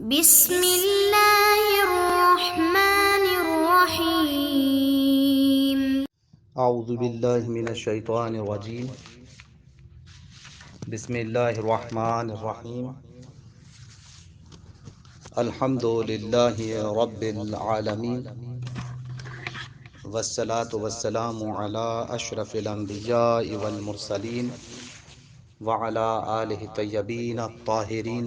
بسم اللہ الرحمن الرحیم۔ اعوذ باللہ من الشیطان الرجیم۔ بسم اللہ الرحمن الرحیم۔ الحمد للہ رب العالمین، والصلاة والسلام علی اشرف الانبیاء والمرسلین وعلی آلہ الطیبین الطاہرین،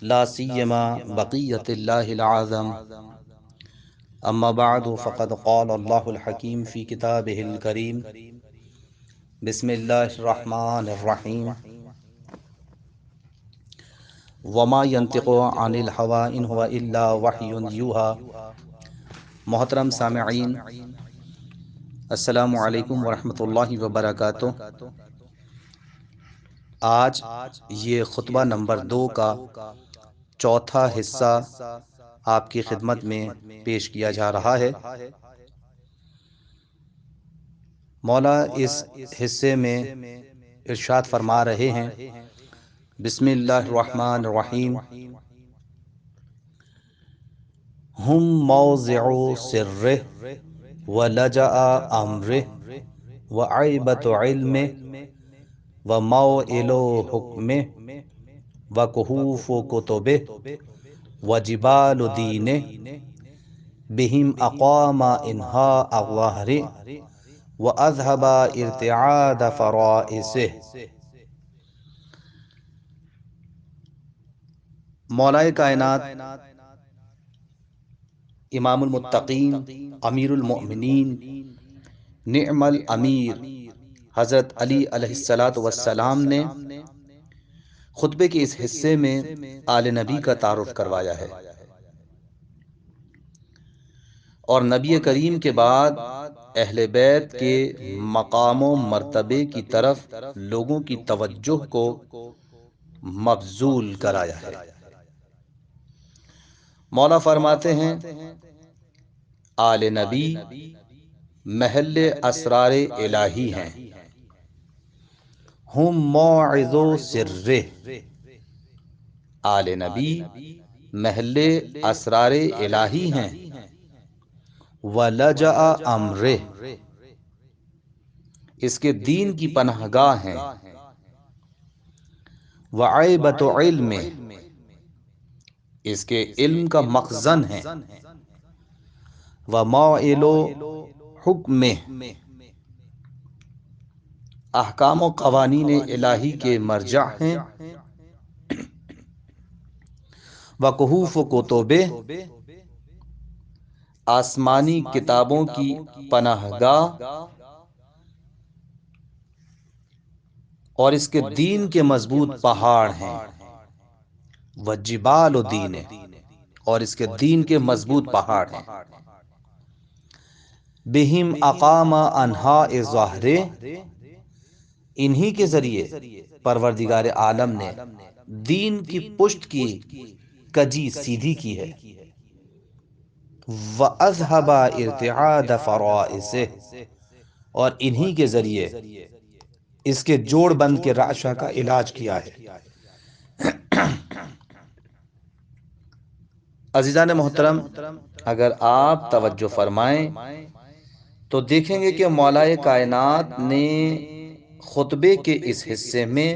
لا سیما بقیۃ اللہ العظم۔ اما بعد فقد قال اللہ الحکیم فی کتابہ الکریم۔ بسم اللہ الرحمن الرحیم۔ وما ينطق عن الهوى ان هو الا وحی یوحی۔ محترم سامعین، السلام علیکم ورحمۃ اللہ وبرکاتہ۔ آج یہ خطبہ نمبر 2 کا چوتھا حصہ آپ کی خدمت میں پیش کیا جا رہا ہے۔ مولا اس حصے میں ارشاد فرما رہے ہیں، بسم اللہ الرحمن الرحیم۔ ہم موضع سرہ ولجأ امرہ وعیبۃ علمہ وموئل حکمہ وکہوف کتبہ وجبال دینہ بہم اقام انہاء الظہر واذہب ارتعاد فرائسہ۔ مولائے کائنات، امام المتقین، امیر المؤمنین، نعم الامیر حضرت علی علیہ السلام نے خطبے کے اس حصے میں آل نبی کا تعارف کروایا ہے، اور نبی کریم کے بعد اہل بیت کے مقام و مرتبے کی طرف لوگوں کی توجہ کو مبذول کرایا ہے۔ مولا فرماتے ہیں، آل نبی محل اسرار الہی ہیں، ہم موعظ سرہ۔ آل نبی محل اسرار الہی ہیں، ولجأ امرہ، اس کے دین کی پناہ گاہ ہیں، وعیبۃ علمہ، اس کے علم کا مخزن ہے، وموئل حکمہ، احکام و قوانین الہی کے مرجع ہیں، وکہوف کتبہ، آسمانی کتابوں کی پناہ گاہ، اور اس کے دین کے مضبوط پہاڑ ہیں، وجبال دینہ، اور اس کے دین کے مضبوط پہاڑ ہیں، بہم اقام انہاء الظہر، انہی کے ذریعے پروردگار عالم نے دین کی پشت کی کجی سیدھی کی ہے، وَأَذْهَبَ ارْتِعَادَ فَرَائِسِهِ، اور انہی کے ذریعے اس کے جوڑ بند کے رعشہ کا علاج کیا ہے۔ عزیزان محترم، اگر آپ توجہ فرمائیں تو دیکھیں گے کہ مولا کائنات نے خطبے کے اس حصے میں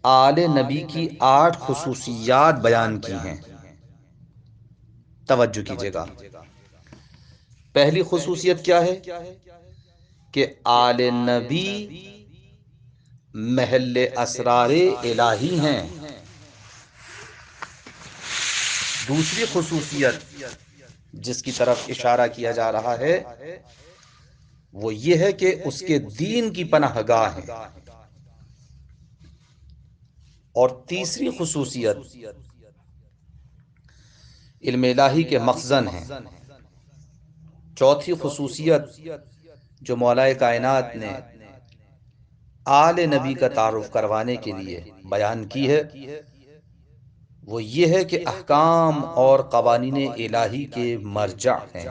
آل نبی کی 8 خصوصیات بیان کی ہیں۔ توجہ کیجئے گا، پہلی خصوصیت کیا ہے کہ آل نبی محل اسرار الہی ہیں۔ دوسری خصوصیت جس کی طرف اشارہ کیا جا رہا ہے وہ یہ ہے کہ اس کے دین کی پناہ گاہ ہیں، اور تیسری خصوصیت علم الہی کے مخزن ہیں۔ چوتھی خصوصیت جو مولا کائنات نے آل نبی کا تعارف کروانے کے لیے بیان کی ہے وہ یہ ہے کہ احکام اور قوانین الہی کے مرجع ہیں۔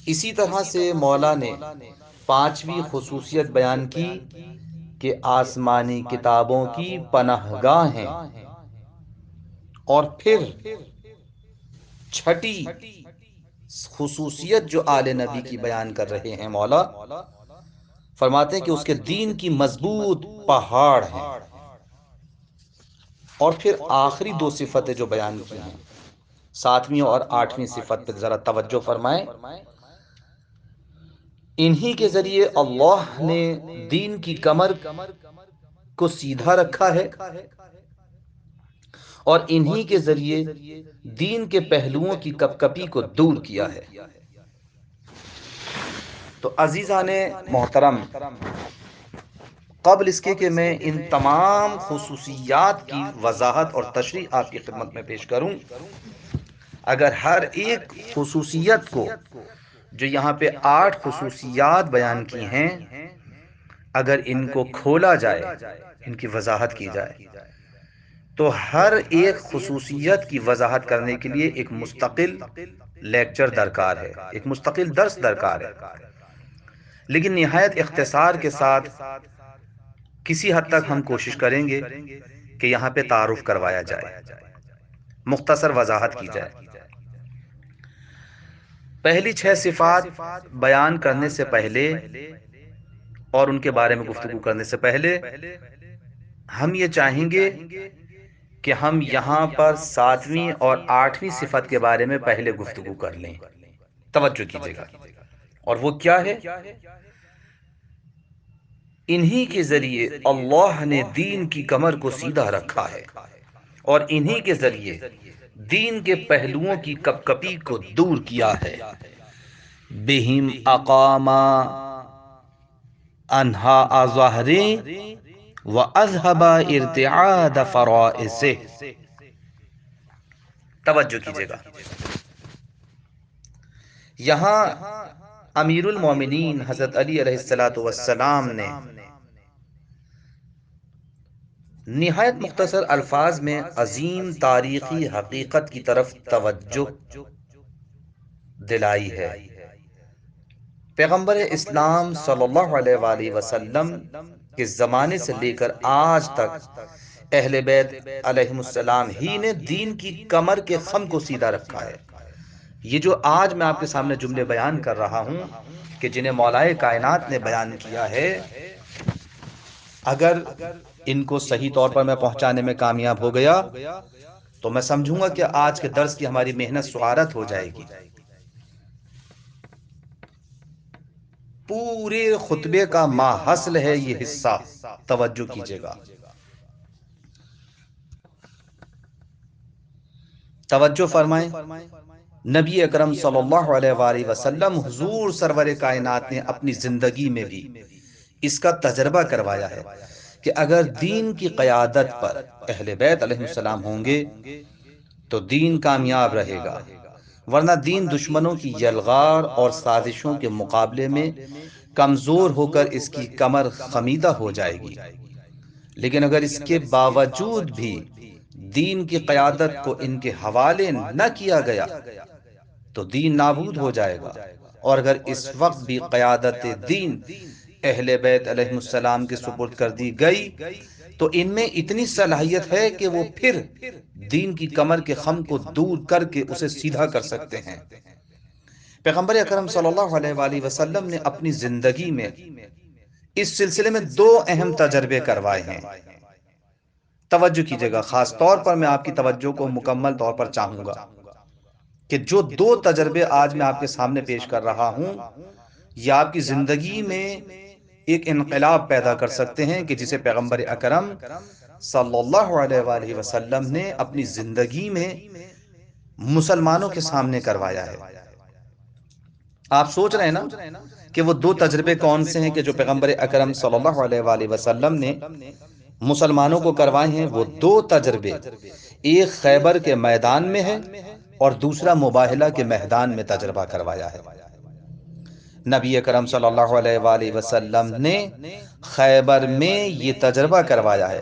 اسی طرح سے مولا نے 5ویں خصوصیت بیان کی کہ آسمانی کتابوں کی پناہ گاہ ہیں، اور پھر چھٹی خصوصیت جو آل نبی کی بیان کر رہے ہیں مولا، فرماتے ہیں کہ اس کے دین کی مضبوط پہاڑ ہیں۔ اور پھر آخری دو صفتیں جو بیان کی ہیں، ساتویں اور آٹھویں صفت پہ ذرا توجہ فرمائیں۔ انہی کے ذریعے اللہ نے دین کی کمر کو سیدھا رکھا ہے، اور انہی کے ذریعے دین کے پہلوؤں کی کپ کپی کو دور کیا ہے۔ تو عزیزان محترم، قبل اس کے کہ میں ان تمام خصوصیات کی وضاحت اور تشریح آپ کی خدمت میں پیش کروں، اگر ہر ایک خصوصیت کو، جو یہاں پہ 8 خصوصیات بیان کی ہیں، اگر ان کو کھولا جائے، ان کی وضاحت کی جائے، تو ہر ایک خصوصیت کی وضاحت کرنے کے لیے ایک مستقل لیکچر درکار ہے، ایک مستقل درس درکار ہے۔ لیکن نہایت اختصار کے ساتھ کسی حد تک ہم کوشش کریں گے کہ یہاں پہ تعارف کروایا جائے، مختصر وضاحت کی جائے۔ پہلی 6 صفات بیان کرنے سے پہلے اور ان کے بارے میں گفتگو کرنے سے پہلے ہم یہ چاہیں گے کہ ہم یہاں پر 7ویں اور 8ویں صفت کے بارے میں پہلے گفتگو کر لیں۔ توجہ کیجئے گا، اور وہ کیا ہے؟ انہی کے ذریعے اللہ نے دین کی کمر کو سیدھا رکھا ہے، اور انہی کے ذریعے دین کے پہلوؤں کی کپ کپی کو دور کیا ہے۔ بہم اقاما انہا ظہری و اذہب ارتعاد فرائضہ۔ توجہ کیجئے گا، یہاں امیر المومنین حضرت علی علیہ السلام نے نہایت مختصر الفاظ میں عظیم تاریخی حقیقت کی طرف توجہ دلائی ہے۔ پیغمبر اسلام صلی اللہ علیہ وآلہ وسلم کے زمانے سے لے کر آج تک اہل بیت علیہم السلام ہی نے دین کی کمر کے خم کو سیدھا رکھا ہے۔ یہ جو آج میں آپ کے سامنے جملے بیان کر رہا ہوں کہ جنہیں مولائے کائنات نے بیان کیا ہے، اگر ان کو صحیح طور پر میں پہنچانے میں کامیاب ہو گیا تو میں سمجھوں گا کہ آج کے درس کی ہماری محنت سعارت ہو جائے گی۔ پورے خطبے کا ماحصل ہے یہ حصہ، توجہ کیجئے گا، توجہ فرمائیں۔ نبی اکرم صلی اللہ علیہ وآلہ وسلم حضور سرور کائنات نے اپنی زندگی میں بھی اس کا تجربہ کروایا ہے کہ اگر دین کی قیادت پر اہل بیت علیہ السلام ہوں گے تو دین کامیاب رہے گا، ورنہ دین دشمنوں کی یلغار اور سازشوں کے مقابلے میں کمزور ہو کر اس کی کمر خمیدہ ہو جائے گی۔ لیکن اگر اس کے باوجود بھی دین کی قیادت کو ان کے حوالے نہ کیا گیا تو دین نابود ہو جائے گا، اور اگر اس وقت بھی قیادت دین اہل بیت علیہ السلام کے سپرد کر دی گئی تو ان میں اتنی صلاحیت ہے کہ وہ پھر دین کی کمر کے خم کو دور کر کے اسے سیدھا کر سکتے ہیں۔ پیغمبر اکرم صلی اللہ علیہ وآلہ وسلم نے اپنی زندگی میں اس سلسلے میں 2 اہم تجربے کروائے ہیں۔ توجہ کیجئے گا، خاص طور پر میں آپ کی توجہ کو مکمل طور پر چاہوں گا کہ جو 2 تجربے آج میں آپ کے سامنے پیش کر رہا ہوں یہ آپ کی زندگی میں ایک انقلاب پیدا کر سکتے ہیں کہ جسے پیغمبر اکرم صلی اللہ علیہ وآلہ وسلم نے اپنی زندگی میں مسلمانوں کے سامنے کروایا ہے۔ آپ سوچ رہے ہیں نا کہ وہ 2 تجربے کون سے ہیں کہ جو پیغمبر اکرم صلی اللہ علیہ وآلہ وسلم نے مسلمانوں کو کروائے ہیں؟ وہ 2 تجربے، ایک خیبر کے میدان میں ہے اور دوسرا مباہلہ کے میدان میں تجربہ کروایا ہے۔ نبی اکرم صلی اللہ علیہ وآلہ وسلم نے خیبر میں یہ تجربہ کروایا ہے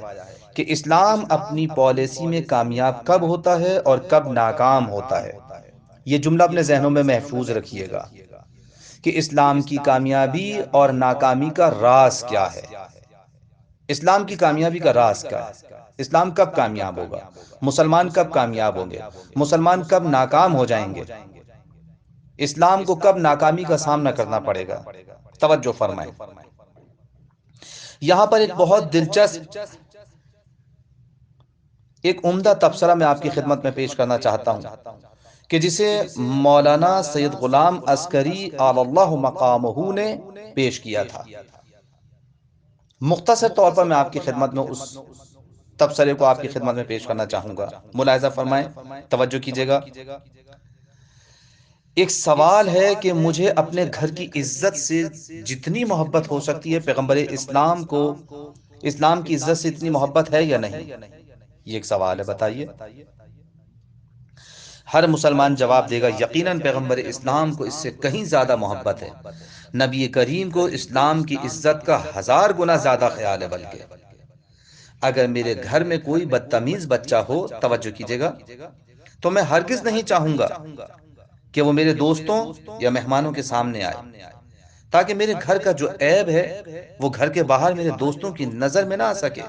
کہ اسلام اپنی پالیسی میں کامیاب کب ہوتا ہے اور کب ناکام ہوتا ہے۔ یہ جملہ اپنے ذہنوں میں محفوظ رکھیے گا کہ اسلام کی کامیابی اور ناکامی کا راز کیا ہے۔ اسلام کی کامیابی کا راز کیا ہے؟ اسلام کب کامیاب ہوگا؟ مسلمان کب کامیاب ہوں گے؟ مسلمان کب ناکام ہو جائیں گے؟ اسلام کو کب ناکامی کا سامنا کرنا پڑے گا؟ توجہ فرمائیں، یہاں پر ایک بہت دلچسپ، ایک عمدہ تبصرہ میں آپ کی خدمت میں پیش کرنا چاہتا ہوں کہ جسے مولانا سید غلام عسکری اعلی اللہ مقامہ نے پیش کیا تھا۔ مختصر طور پر میں آپ کی خدمت میں اس تبصرے کو آپ کی خدمت میں پیش کرنا چاہوں گا، ملاحظہ فرمائیں، توجہ کیجئے گا۔ ایک سوال ہے کہ مجھے اپنے گھر کی عزت سے جتنی محبت ہو سکتی ہے، پیغمبر اسلام کو، اسلام کی عزت سے اتنی محبت ہے یا نہیں؟ یہ ایک سوال ہے، بتائیے۔ ہر مسلمان جواب دے گا یقیناً پیغمبر اسلام کو اس سے کہیں زیادہ محبت ہے، نبی کریم کو اسلام کی عزت کا 1000 گنا زیادہ خیال ہے۔ بلکہ اگر میرے گھر میں کوئی بدتمیز بچہ ہو، توجہ کیجئے گا، تو میں ہرگز نہیں چاہوں گا کہ وہ میرے دوستوں یا مہمانوں کے سامنے آئے، تاکہ میرے گھر کا جو عیب ہے وہ گھر کے باہر میرے دوستوں کی نظر میں نہ آ سکے۔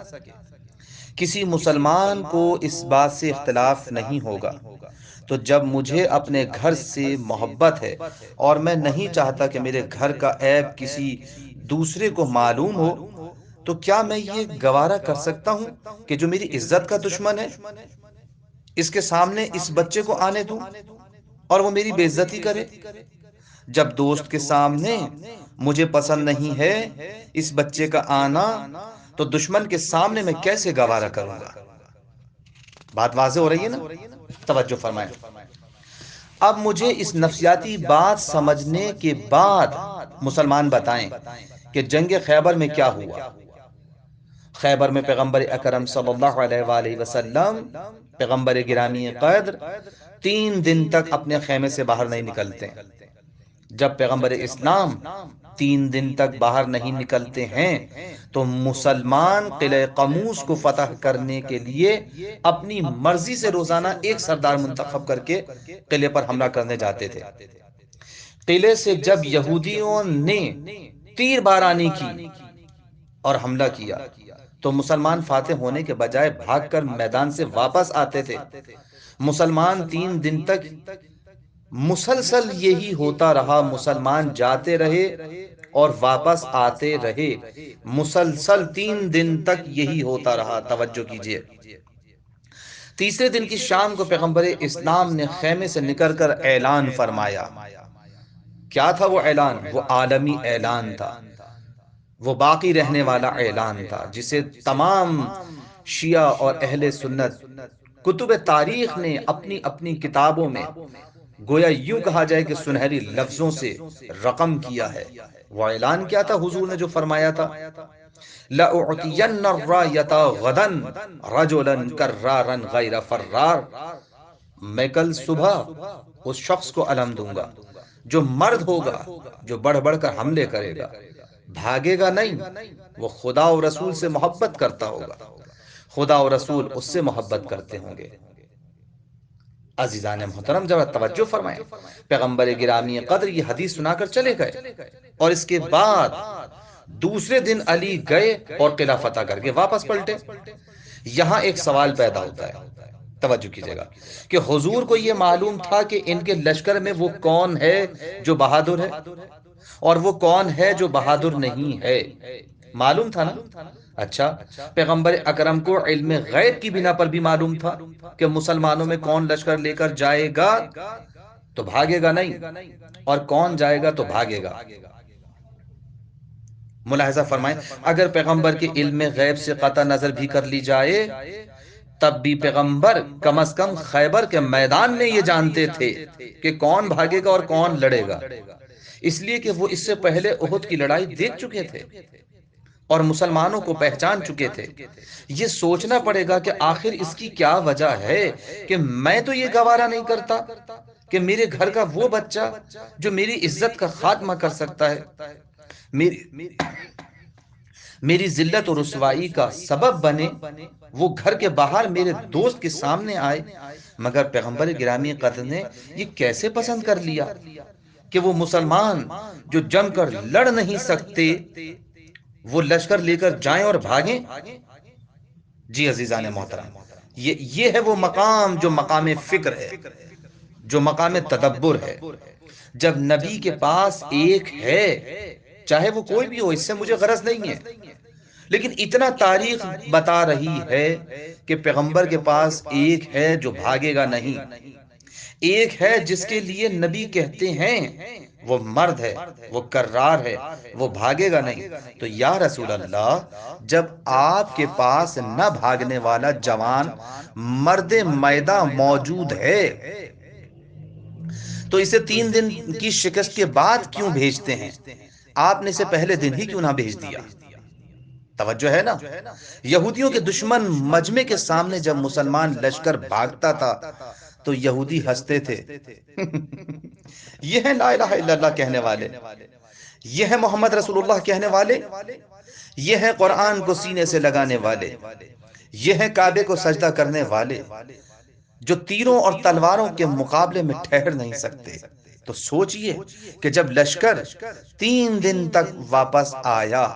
کسی مسلمان کو اس بات سے اختلاف نہیں ہوگا، تو جب مجھے اپنے گھر سے محبت ہے اور میں نہیں چاہتا کہ میرے گھر کا عیب کسی دوسرے کو معلوم ہو، تو کیا میں یہ گوارا کر سکتا ہوں کہ جو میری عزت کا دشمن ہے اس کے سامنے اس بچے کو آنے دوں اور وہ میری بے عزتی کرے؟ جب دوست کے سامنے مجھے پسند نہیں ہے اس بچے کا آنا، تو دشمن کے سامنے میں کیسے گوارا کروں گا؟ بات واضح ہو رہی ہے نا؟ توجہ فرمائیں۔ اب مجھے اس نفسیاتی بات سمجھنے کے بعد مسلمان بتائیں کہ جنگ خیبر میں کیا ہوا۔ خیبر میں پیغمبر اکرم صلی اللہ علیہ وآلہ وسلم، پیغمبر گرامی قدر، 3 دن تک اپنے خیمے سے باہر نہیں نکلتے۔ جب پیغمبر اسلام 3 دن تک باہر نہیں نکلتے ہیں تو مسلمان قلعہ قموس کو فتح کرنے کے لیے اپنی مرضی سے روزانہ ایک سردار منتخب کر کے قلعے پر حملہ کرنے جاتے تھے۔ قلعے سے جب یہودیوں نے تیر بارانی کی اور حملہ کیا تو مسلمان فاتح ہونے کے بجائے بھاگ کر میدان سے واپس آتے تھے۔ مسلمان 3 دن تک مسلسل یہی ہوتا رہا، مسلمان جاتے رہے اور واپس آتے رہے، مسلسل 3 دن تک یہی ہوتا رہا۔ توجہ کیجئے۔ تیسرے دن کی شام کو پیغمبر اسلام نے خیمے سے نکل کر اعلان فرمایا۔ کیا تھا وہ اعلان؟ وہ عالمی اعلان تھا، وہ باقی رہنے والا اعلان تھا، جسے تمام شیعہ اور اہل سنت کتب تاریخ نے اپنی اپنی کتابوں میں گویا یوں کہا جائے کہ سنہری لفظوں سے رقم کیا ہے۔ وہ اعلان کیا تھا؟ حضور نے جو فرمایا تھا، لَأُعْتِيَنَّ الرَّایَةَ غَدًا رَجُلًا کَرَّارًا غَیْرَ فَرَّارٍ، میں کل صبح اس شخص کو علم دوں گا جو مرد ہوگا، جو بڑھ بڑھ کر حملے کرے گا، بھاگے گا نہیں، وہ خدا اور رسول سے محبت کرتا ہوگا، خدا اور رسول اس سے محبت کرتے ہوں گے۔ عزیزان محترم ذرا توجہ فرمائیں، پیغمبر گرامی قدر یہ حدیث سنا کر چلے گئے اور اس کے بعد دوسرے دن علی گئے اور قلعہ فتح کر کے واپس پلٹے۔ یہاں ایک سوال پیدا ہوتا ہے، توجہ کیجئے گا، کہ حضور کو یہ معلوم تھا کہ ان کے لشکر میں وہ کون ہے جو بہادر ہے اور وہ کون ہے جو بہادر نہیں ہے؟ معلوم تھا نا؟ اچھا، پیغمبر اکرم کو علم غیب کی بنا پر بھی معلوم تھا کہ مسلمانوں میں کون لشکر لے کر جائے گا تو بھاگے گا نہیں، اور کون جائے گا تو بھاگے گا۔ ملاحظہ فرمائیں، اگر پیغمبر کے علم غیب سے قطع نظر بھی کر لی جائے تب بھی پیغمبر کم از کم خیبر کے میدان میں یہ جانتے تھے کہ کون بھاگے گا اور کون لڑے گا، اس لیے کہ وہ اس سے پہلے احد کی لڑائی دیکھ چکے تھے اور مسلمانوں کو پہچان چکے تھے۔ یہ سوچنا پڑے گا کہ آخر اس کی کیا وجہ ہے کہ میں تو یہ گوارا نہیں کرتا کہ میرے گھر کا وہ بچہ جو میری عزت کا خاتمہ کر سکتا ہے، میری ذلت اور رسوائی کا سبب بنے، وہ گھر کے باہر میرے دوست کے سامنے آئے، مگر پیغمبر گرامی قدر نے یہ کیسے پسند کر لیا کہ وہ مسلمان جو جم کر لڑ نہیں سکتے وہ لشکر لے کر جائیں اور بھاگیں؟ جی عزیزان محترم، یہ ہے وہ مقام جو مقام فکر ہے، جو مقام تدبر ہے۔ جب نبی کے پاس ایک ہے، چاہے وہ کوئی بھی ہو، اس سے مجھے غرض نہیں ہے، لیکن اتنا تاریخ بتا رہی ہے کہ پیغمبر کے پاس ایک ہے جو بھاگے گا نہیں، ایک ہے جس کے لیے نبی کہتے ہیں وہ مرد ہے، وہ کرار ہے، وہ بھاگے گا نہیں۔ تو یا رسول اللہ، جب آپ کے پاس نہ بھاگنے والا جوان مرد میدان موجود ہے تو اسے 3 دن کی شکست کے بعد کیوں بھیجتے ہیں؟ آپ نے اسے پہلے دن ہی کیوں نہ بھیج دیا؟ توجہ ہے نا؟ یہودیوں کے دشمن مجمع کے سامنے جب مسلمان لشکر بھاگتا تھا تو یہودی ہنستے تھے۔ یہ ہے لا الہ الا اللہ کہنے والے، یہ ہے محمد رسول اللہ کہنے والے، یہ ہے قرآن کو سینے سے لگانے والے، یہ ہے کعبے کو سجدہ کرنے والے، جو تیروں اور تلواروں کے مقابلے میں ٹھہر نہیں سکتے۔ تو سوچئے کہ جب لشکر 3 دن تک واپس آیا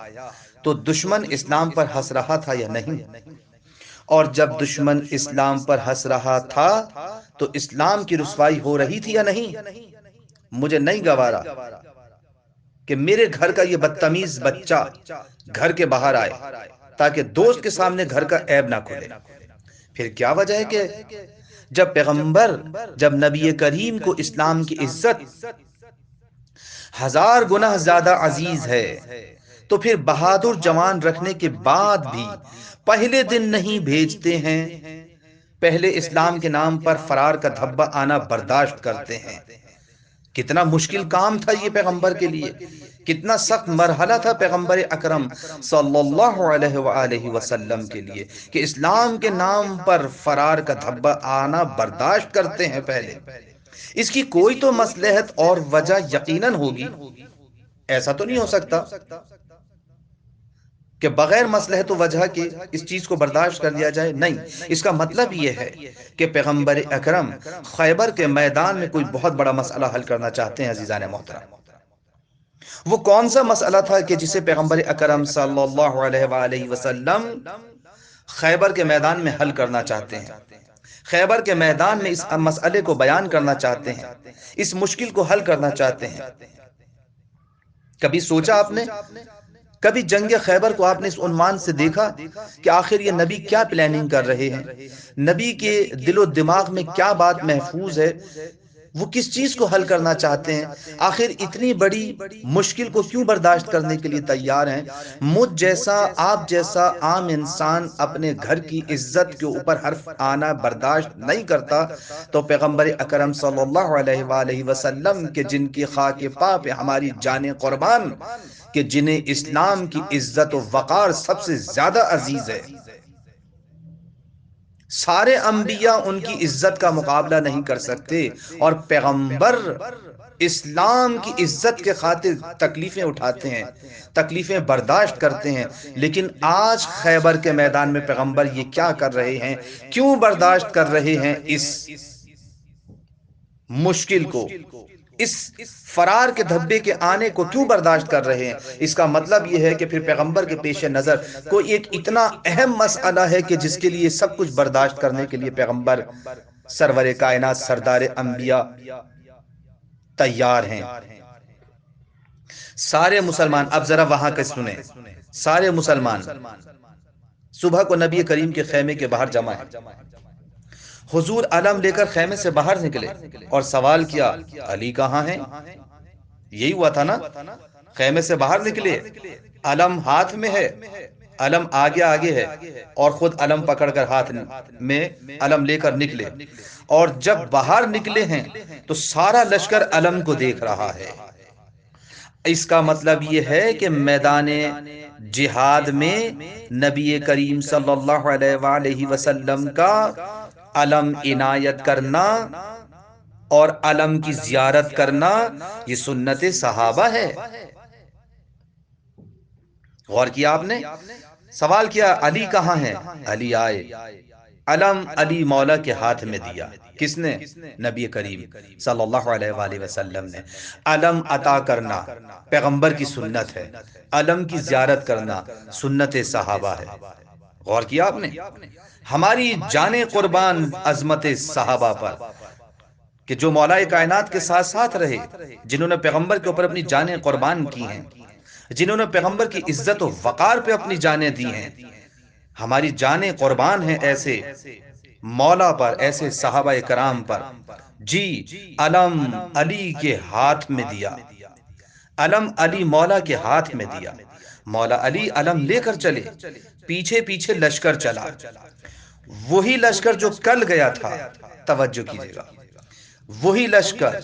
تو دشمن اسلام پر ہنس رہا تھا یا نہیں؟ اور جب دشمن اسلام پر ہنس رہا تھا تو اسلام کی رسوائی ہو رہی تھی یا نہیں؟ مجھے نہیں گوارا کہ میرے گھر کا یہ بدتمیز بچہ گھر کے باہر آئے تاکہ دوست کے سامنے گھر کا عیب نہ کھلے۔ پھر کیا وجہ ہے کہ جب پیغمبر، جب نبی کریم کو اسلام کی عزت 1000 گنا زیادہ عزیز ہے تو پھر بہادر جوان رکھنے کے بعد بھی پہلے دن نہیں بھیجتے ہیں، پہلے اسلام کے نام پر فرار کا دھبا آنا برداشت کرتے ہیں؟ کتنا مشکل کام تھا یہ پیغمبر کے لیے، کتنا سخت مرحلہ تھا پیغمبر اکرم صلی اللہ علیہ وآلہ وسلم کے لیے کہ اسلام کے نام پر فرار کا دھبا آنا برداشت کرتے ہیں پہلے۔ اس کی کوئی تو مصلحت اور وجہ یقیناً ہوگی، ایسا تو نہیں ہو سکتا کہ بغیر مصلحت و وجہ کے اس چیز کو برداشت کر لیا جائے۔ نہیں، اس کا مطلب یہ ہے کہ پیغمبر اکرم خیبر کے میدان میں کوئی بہت بڑا مسئلہ حل کرنا چاہتے ہیں۔ عزیزان محترم، وہ کون سا مسئلہ تھا کہ جسے پیغمبر اکرم صلی اللہ علیہ وآلہ وسلم خیبر کے میدان میں حل کرنا چاہتے ہیں؟ خیبر کے میدان میں اس مسئلے کو بیان کرنا چاہتے ہیں، اس مشکل کو حل کرنا چاہتے ہیں۔ کبھی سوچا آپ نے، کبھی جنگ خیبر کو آپ نے اس عنوان سے دیکھا کہ آخر یہ نبی کیا پلاننگ کر رہے ہیں؟ نبی کے دل و دماغ میں کیا بات محفوظ ہے؟ وہ کس چیز کو حل کرنا چاہتے ہیں؟ آخر اتنی بڑی مشکل کو کیوں برداشت کرنے کے لیے تیار ہیں؟ مجھ جیسا، آپ جیسا عام انسان اپنے گھر کی عزت کے اوپر حرف آنا برداشت نہیں کرتا، تو پیغمبر اکرم صلی اللہ علیہ وآلہ وسلم کے جن کی خاک پا پہ ہماری جانیں قربان، کہ جنہیں اسلام کی عزت و وقار سب سے زیادہ عزیز ہے، سارے انبیاء ان کی عزت کا مقابلہ نہیں کر سکتے، اور پیغمبر اسلام کی عزت کے خاطر تکلیفیں اٹھاتے ہیں، تکلیفیں برداشت کرتے ہیں۔ لیکن آج خیبر کے میدان میں پیغمبر یہ کیا کر رہے ہیں؟ کیوں برداشت کر رہے ہیں اس مشکل کو، اس فرار کے دھبے کے آنے کو کیوں برداشت کر رہے ہیں؟ اس کا مطلب یہ ہے کہ پھر پیغمبر کے پیش نظر کوئی ایک اتنا اہم مسئلہ ہے کہ جس کے لیے سب کچھ برداشت کرنے کے لیے پیغمبر سرور کائنات سردار انبیاء تیار ہیں۔ سارے مسلمان، اب ذرا وہاں کا سنیں، سارے مسلمان صبح کو نبی کریم کے خیمے کے باہر جمع ہیں۔ حضور علم لے کر خیمے سے باہر نکلے اور سوال کیا، علی کہاں ہیں؟ یہی ہوا تھا نا، خیمے سے باہر نکلے، علم ہاتھ میں ہے، علم آگے آگے ہے، اور خود علم پکڑ کر ہاتھ میں علم لے کر نکلے، اور جب باہر نکلے ہیں تو سارا لشکر علم کو دیکھ رہا ہے۔ اس کا مطلب یہ ہے کہ میدان جہاد میں نبی کریم صلی اللہ علیہ وآلہ وسلم کا علم عنایت کرنا اور علم کی زیارت کرنا یہ سنت صحابہ ہے۔ غور کیا آپ نے؟ سوال کیا، علی کہاں ہے؟ علی آئے، علم علی مولا کے ہاتھ میں دیا. کس نے؟ نبی کریم صلی اللہ علیہ وآلہ وسلم نے. علم عطا کرنا پیغمبر کی سنت ہے. علم کی زیارت کرنا سنت صحابہ ہے. غور کیا آپ نے؟ ہماری جانیں قربان عظمت صحابہ پر کہ جو مولا کائنات کے ساتھ ساتھ رہے، جنہوں نے پیغمبر کے اوپر اپنی جانیں قربان کی ہیں، جنہوں نے پیغمبر کی عزت و وقار پہ اپنی جانیں دی ہیں. ہماری جانیں قربان ہیں ایسے مولا پر، ایسے صحابہ کرام پر. جی علم علی کے ہاتھ میں دیا. علم علی مولا کے ہاتھ میں دیا. مولا علی علم لے کر چلے، پیچھے پیچھے لشکر چلا. وہی لشکر جو کل گیا تھا، توجہ کیجئے گا، وہی لشکر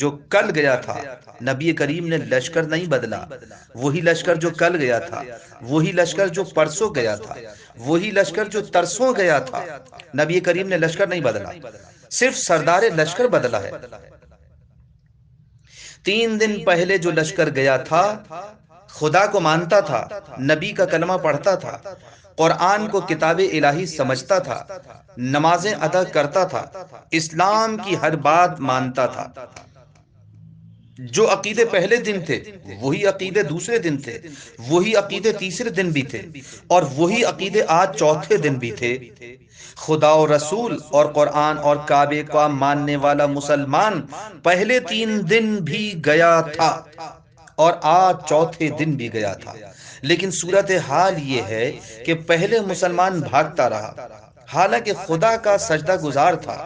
جو کل گیا تھا. نبی کریم نے لشکر نہیں بدلا. وہی لشکر جو کل گیا تھا، وہی لشکر جو پرسوں گیا تھا، وہی لشکر جو ترسوں گیا تھا. نبی کریم نے لشکر نہیں بدلا، صرف سردار لشکر بدلا ہے. 3 دن پہلے جو لشکر گیا تھا خدا کو مانتا تھا، نبی کا کلمہ پڑھتا تھا، قرآن کو کتاب الہی سمجھتا تھا، نمازیں ادا کرتا تھا، اسلام کی ہر بات مانتا تھا. جو عقیدے پہلے دن تھے وہی عقیدے دوسرے دن تھے، وہی عقیدے تیسرے دن بھی تھے، اور وہی عقیدے آج چوتھے دن بھی تھے. خدا و رسول اور قرآن اور کعبے کا ماننے والا مسلمان پہلے 3 دن بھی گیا تھا اور آج چوتھے دن بھی گیا تھا. لیکن صورتحال یہ ہے کہ پہلے مسلمان بھاگتا رہا، حالانکہ خدا کا سجدہ گزار تھا،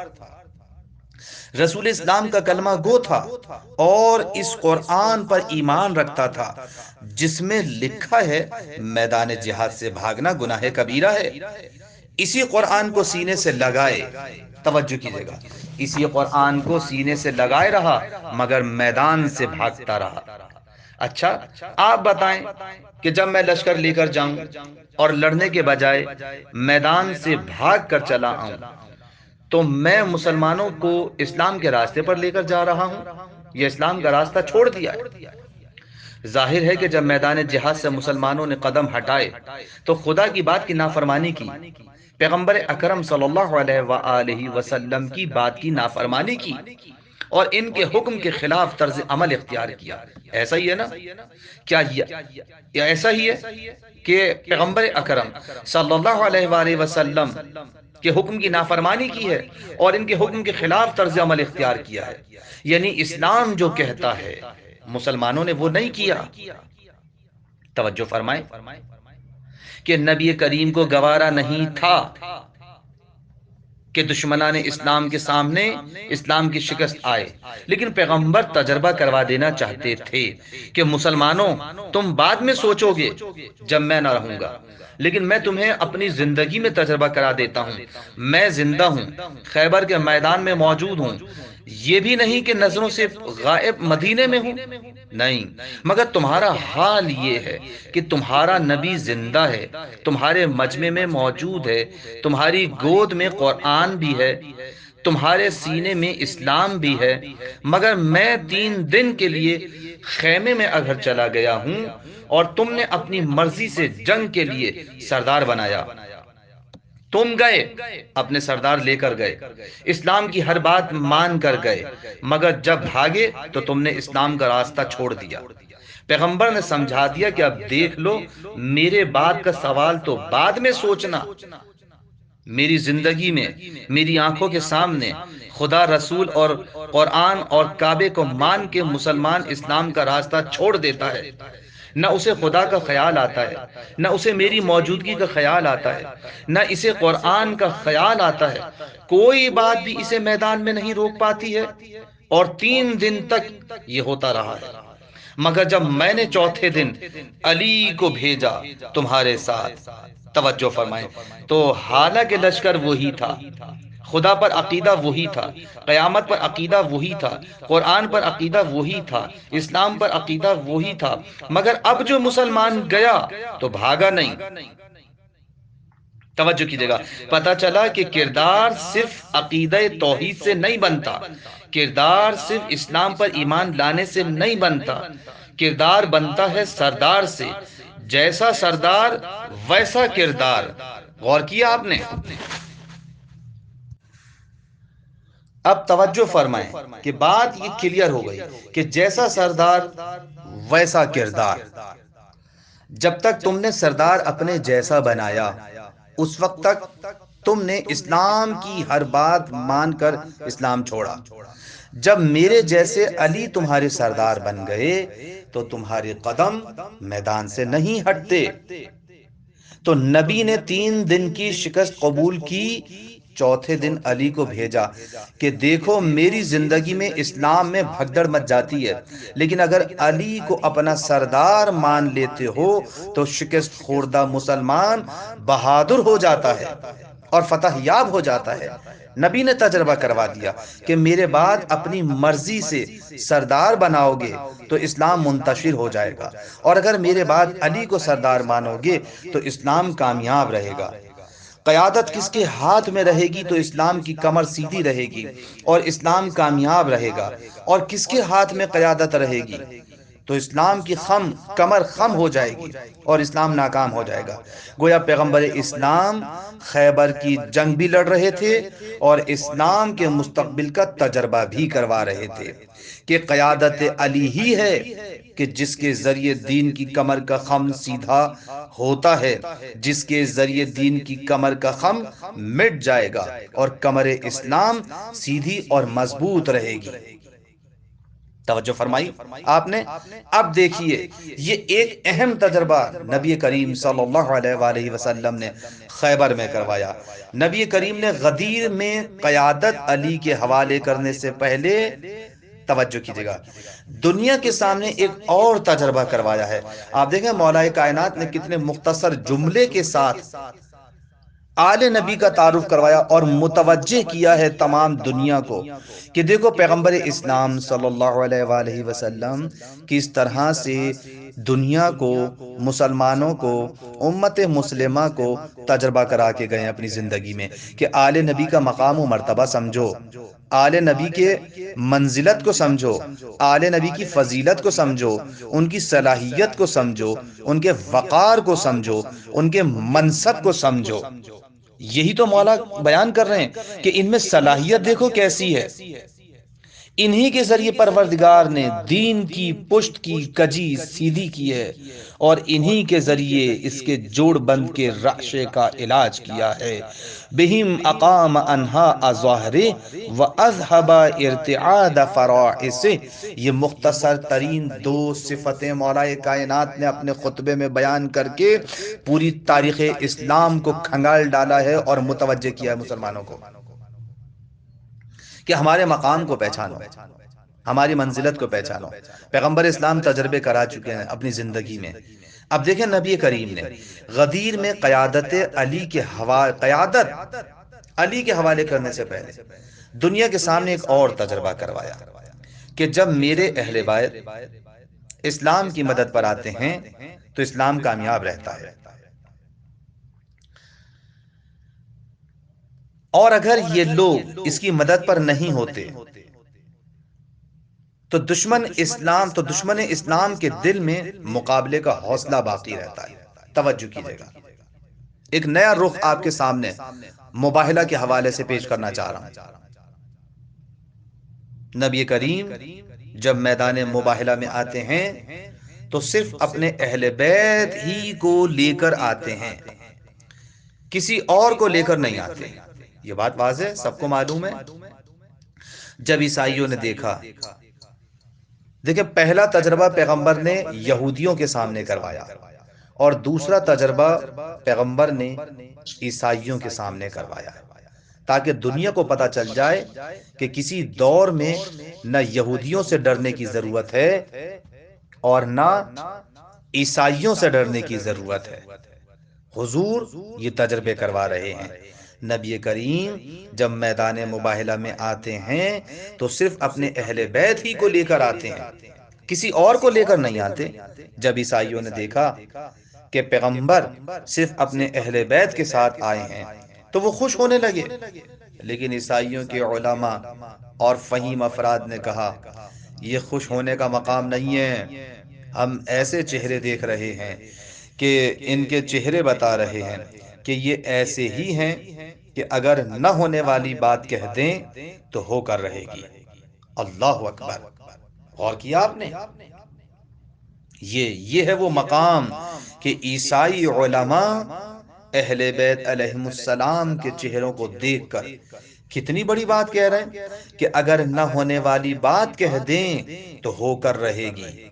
رسول اسلام کا کلمہ گو تھا، اور اس قرآن پر ایمان رکھتا تھا جس میں لکھا ہے میدان جہاد سے بھاگنا گناہ کبیرہ ہے. اسی قرآن کو سینے سے لگائے، توجہ کیجئے گا، اسی قرآن کو سینے سے لگائے رہا مگر میدان سے بھاگتا رہا. اچھا آپ بتائیں کہ جب میں لشکر لے کر جاؤں اور لڑنے کے بجائے میدان سے بھاگ کر چلا آؤں تو میں مسلمانوں کو اسلام کے راستے پر لے کر جا رہا ہوں یا اسلام کا راستہ چھوڑ دیا ہے؟ ظاہر ہے کہ جب میدان جہاد سے مسلمانوں نے قدم ہٹائے تو خدا کی بات کی نافرمانی کی، پیغمبر اکرم صلی اللہ علیہ وآلہ وسلم کی بات کی نافرمانی کی، اور ان کے حکم کے خلاف طرز عمل اختیار کیا. ایسا ہی ہے نا؟ کیا ایسا ہی ہے کہ پیغمبر اکرم صلی اللہ علیہ وآلہ وسلم کے حکم کی نافرمانی کی ہے اور ان کے حکم کے خلاف طرز عمل اختیار کیا ہے؟ یعنی اسلام جو کہتا ہے مسلمانوں نے وہ نہیں کیا. توجہ فرمائیں کہ نبی کریم کو گوارا نہیں تھا کہ دشمنان اسلام کے سامنے اسلام کی شکست آئے، لیکن پیغمبر تجربہ کروا دینا چاہتے تھے کہ مسلمانوں تم بعد میں سوچو گے جب میں نہ رہوں گا، لیکن میں تمہیں اپنی زندگی میں تجربہ کرا دیتا ہوں. میں زندہ ہوں، خیبر کے میدان میں موجود ہوں، یہ بھی نہیں کہ نظروں سے غائب مدینے میں ہوں، نہیں، مگر تمہارا حال یہ ہے کہ تمہارا نبی زندہ ہے، تمہارے مجمع میں موجود ہے، تمہاری گود میں قرآن بھی ہے، تمہارے سینے میں اسلام بھی ہے، مگر میں 3 دن کے لیے خیمے میں اگر چلا گیا ہوں اور تم نے اپنی مرضی سے جنگ کے لیے سردار بنایا. تم گئے، اپنے سردار لے کر گئے، اسلام کی ہر بات مان کر گئے، مگر جب بھاگے تو تم نے اسلام کا راستہ چھوڑ دیا. پیغمبر نے سمجھا دیا کہ اب دیکھ لو، میرے بعد کا سوال تو بعد میں سوچنا، میری زندگی میں میری آنکھوں کے سامنے خدا، رسول اور قرآن اور کعبے کو مان کے مسلمان اسلام کا راستہ چھوڑ دیتا ہے، نہ اسے خدا کا خیال آتا ہے، نہ اسے میری موجودگی کا خیال آتا ہے، نہ اسے قرآن کا خیال آتا ہے. کوئی بات بھی اسے میدان میں نہیں روک پاتی ہے، اور 3 دن تک یہ ہوتا رہا ہے. مگر جب میں نے چوتھے دن علی کو بھیجا تمہارے ساتھ، توجہ فرمائیں، تو حالانکہ لشکر وہی تھا، خدا پر عقیدہ وہی تھا، قیامت پر عقیدہ وہی تھا، قرآن پر عقیدہ وہی تھا، اسلام پر عقیدہ وہی تھا، مگر اب جو مسلمان گیا تو بھاگا نہیں. توجہ کیجئے گا، پتہ چلا کہ کردار صرف عقیدہ توحید سے نہیں بنتا، کردار صرف اسلام پر ایمان لانے سے نہیں بنتا، کردار بنتا ہے سردار سے، جیسا سردار ویسا کردار. غور کیا آپ نے؟ اب توجہ فرمائیں کہ بات یہ کلیئر ہو گئی کہ جیسا سردار ویسا کردار۔ جب تک تم نے سردار اپنے جیسا بنایا اس وقت تک تم نے اسلام کی ہر بات مان کر اسلام چھوڑا۔ جب میرے جیسے علی تمہارے سردار بن گئے تو تمہارے قدم میدان سے نہیں ہٹتے۔ تو نبی نے 3 دن کی شکست قبول کی، چوتھے دن علی کو بھیجا کہ دیکھو میری زندگی میں اسلام میں بھگدڑ مچ جاتی ہے، لیکن اگر علی کو اپنا سردار مان لیتے ہو تو شکست خوردہ مسلمان بہادر ہو جاتا ہے اور فتح یاب ہو جاتا ہے۔ نبی نے تجربہ کروا دیا کہ میرے بعد اپنی مرضی سے سردار بناؤ گے تو اسلام منتشر ہو جائے گا، اور اگر میرے بعد علی کو سردار مانو گے تو اسلام کامیاب رہے گا۔ قیادت کس کے ہاتھ میں رہے گی تو اسلام کی کمر سیدھی رہے گی اور اسلام کامیاب رہے گا، اور کس کے ہاتھ میں قیادت رہے گی تو اسلام کی کمر خم ہو جائے گی اور اسلام ناکام ہو جائے گا۔ گویا پیغمبر اسلام خیبر کی جنگ بھی لڑ رہے تھے اور اسلام کے مستقبل کا تجربہ بھی کروا رہے تھے کہ قیادت علی ہی ہے کہ جس کے ذریعے دین کی کمر کا خم سیدھا ہوتا ہے، جس کے ذریعے دین کی کمر کا خم مٹ جائے گا اور کمر اسلام سیدھی اور مضبوط رہے گی۔ توجہ فرمائی آپ نے۔ اب دیکھیے یہ ایک اہم تجربہ نبی کریم صلی اللہ علیہ وآلہ وسلم نے خیبر میں کروایا۔ نبی کریم نے غدیر میں قیادت علی کے حوالے کرنے سے پہلے، توجہ کیجئے گا، دنیا کے سامنے ایک اور تجربہ کروایا ہے۔ آپ دیکھیں مولا کائنات نے کتنے مختصر جملے کے ساتھ آل نبی کا تعارف کروایا اور متوجہ کیا ہے تمام دنیا کو کہ دیکھو پیغمبر اسلام صلی اللہ علیہ وآلہ وسلم کس طرح سے دنیا کو، مسلمانوں کو، امت مسلمہ کو تجربہ کرا کے گئے اپنی زندگی میں کہ آل نبی کا مقام و مرتبہ سمجھو، آل نبی کے منزلت کو سمجھو، آل نبی کی فضیلت کو سمجھو، ان کی صلاحیت کو سمجھو، ان کے وقار کو سمجھو، ان کے منصب کو سمجھو۔ یہی تو مولا بیان کر رہے ہیں کہ ان میں صلاحیت دیکھو کیسی ہے۔ انہی کے ذریعے پروردگار نے دین کی پشت کی کجی سیدھی کی ہے اور انہی کے ذریعے اس کے جوڑ بند کے رعشے کا علاج کیا ہے۔ بہم اقام انہا ظاہرے و اذہب ارتعاد فرائسے۔ یہ مختصر ترین 2 صفتیں مولا کائنات نے اپنے خطبے میں بیان کر کے پوری تاریخ اسلام کو کھنگال ڈالا ہے اور متوجہ کیا ہے مسلمانوں کو کہ ہمارے مقام کو پہچانو، ہماری منزلت کو پہچانو۔ پیغمبر اسلام تجربے کرا چکے ہیں اپنی زندگی میں۔ اب دیکھیں نبی کریم نے غدیر میں قیادت علی کے حوالے کرنے سے پہلے دنیا کے سامنے ایک اور تجربہ کروایا کہ جب میرے اہل بیت اسلام کی مدد پر آتے ہیں تو اسلام کامیاب رہتا ہے، اور اگر یہ لوگ اس کی مدد پر نہیں ہوتے تو دشمن اسلام کے دل میں مقابلے کا حوصلہ باقی رہتا ہے۔ توجہ کیجئے گا، ایک نیا رخ آپ کے سامنے مباہلہ کے حوالے سے پیش کرنا چاہ رہا ہوں۔ نبی کریم جب میدان مباہلہ میں آتے ہیں تو صرف اپنے اہل بیت ہی کو لے کر آتے ہیں، کسی اور کو لے کر نہیں آتے۔ یہ بات واضح سب کو معلوم ہے۔ جب عیسائیوں نے دیکھا، دیکھیں پہلا تجربہ پیغمبر نے یہودیوں کے سامنے کروایا اور دوسرا تجربہ پیغمبر نے عیسائیوں کے سامنے کروایا، تاکہ دنیا کو پتا چل جائے کہ کسی دور میں نہ یہودیوں سے ڈرنے کی ضرورت ہے اور نہ عیسائیوں سے ڈرنے کی ضرورت ہے۔ حضور یہ تجربے کروا رہے ہیں۔ نبی کریم جب میدان مباہلہ میں آتے ہیں تو صرف اپنے اہل بیت ہی کو لے کر آتے ہیں، کسی اور کو لے کر نہیں آتے۔ جب عیسائیوں نے دیکھا کہ پیغمبر صرف اپنے اہل بیت کے ساتھ آئے ہیں تو وہ خوش ہونے لگے، لیکن عیسائیوں کے علماء اور فہیم افراد نے کہا یہ خوش ہونے کا مقام نہیں ہے، ہم ایسے چہرے دیکھ رہے ہیں کہ ان کے چہرے بتا رہے ہیں کہ یہ ایسے ہی ہیں کہ اگر نہ ہونے والی بات کہہ دیں تو ہو کر رہے گی۔ اللہ اکبر! غور کیا آپ نے؟ یہ ہے وہ مقام کہ عیسائی علماء اہل بیت علیہم السلام کے چہروں کو دیکھ کر کتنی بڑی بات کہہ رہے ہیں کہ اگر نہ ہونے والی بات کہہ دیں تو ہو کر رہے گی۔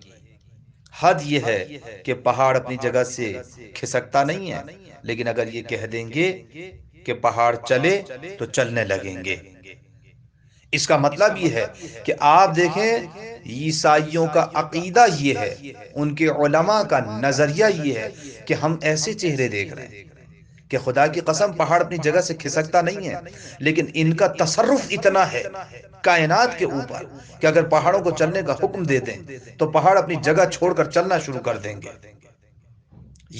حد یہ ہے کہ پہاڑ اپنی جگہ سے کھسکتا نہیں ہے، لیکن اگر یہ کہہ دیں گے کہ پہاڑ چلے تو چلنے لگیں گے۔ اس کا مطلب یہ ہے کہ آپ دیکھیں عیسائیوں کا عقیدہ یہ ہے، ان کے علماء کا نظریہ یہ ہے کہ ہم ایسے چہرے دیکھ رہے ہیں کہ خدا کی قسم پہاڑ اپنی جگہ سے کھسکتا نہیں ہے، لیکن ان کا تصرف اتنا ہے کائنات کے اوپر کہ اگر پہاڑوں کو چلنے کا حکم دے دیں تو پہاڑ اپنی جگہ چھوڑ کر چلنا شروع کر دیں گے۔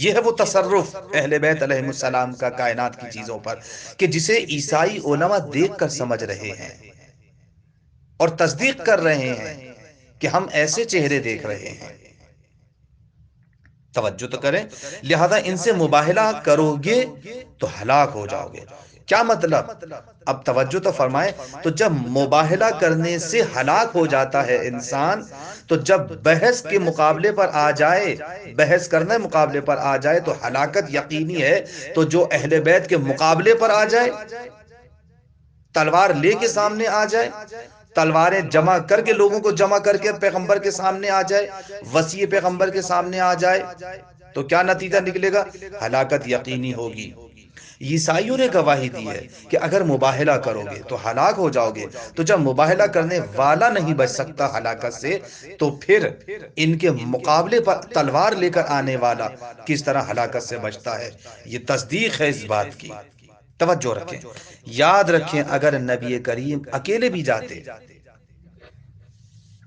یہ ہے وہ تصرف اہل بیت علیہ السلام کا کائنات کی چیزوں پر کہ جسے عیسائی علماء دیکھ کر سمجھ رہے ہیں اور تصدیق کر رہے ہیں کہ ہم ایسے چہرے دیکھ رہے ہیں۔ توجہ تو کریں، لہذا ان سے مباہلہ کرو گے تو ہلاک ہو جاؤ گے۔ کیا مطلب؟ اب توجہ تو فرمائیں، تو جب مباہلہ کرنے سے ہلاک ہو جاتا ہے انسان، تو جب بحث کے مقابلے پر آ جائے، بحث کرنے مقابلے پر آ جائے تو ہلاکت یقینی ہے۔ تو جو اہل بیت کے مقابلے پر آ جائے، تلوار لے کے سامنے آ جائے، تلواریں جمع کر کے لوگوں کو جمع کر کے پیغمبر کے سامنے آ جائے، وصی پیغمبر کے سامنے آ جائے، تو کیا نتیجہ نکلے گا؟ ہلاکت یقینی ہوگی۔ عیسائیوں نے گواہی دی ہے کہ اگر مباہلہ کرو گے تو ہلاک ہو جاؤ گے۔ تو جب مباہلہ کرنے والا نہیں بچ سکتا ہلاکت سے، تو پھر ان کے مقابلے پر تلوار لے کر آنے والا کس طرح ہلاکت سے بچتا ہے؟ یہ تصدیق ہے اس بات کی۔ توجہ رکھیں، یاد رکھیں، اگر نبی کریم اکیلے بھی جاتے،